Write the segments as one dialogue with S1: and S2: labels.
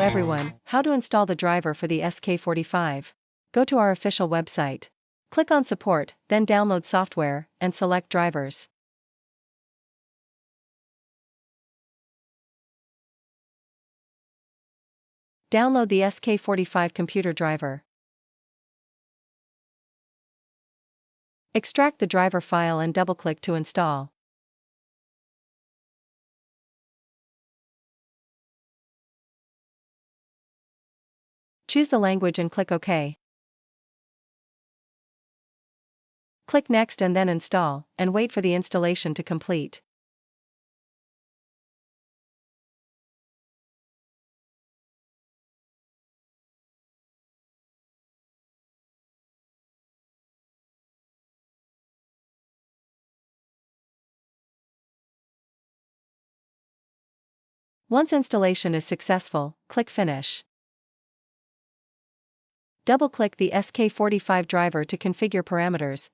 S1: everyone, how to install the driver for the SK45. Go to our official website. Click on Support, then Download Software, and select Drivers. Download the SK45 computer driver. Extract the driver file and double-click to install. Choose the language and click OK. Click Next and then Install, and wait for the installation to complete. Once installation is successful, click Finish. Double-click the SK45 driver to configure parameters,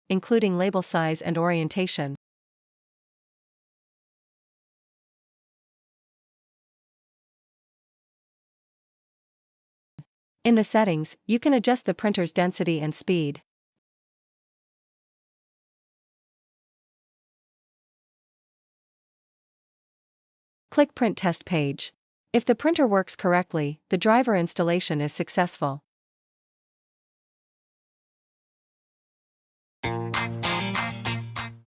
S1: including label size and orientation. In the settings, you can adjust the printer's density and speed. Click Print Test Page. If the printer works correctly, the driver installation is successful.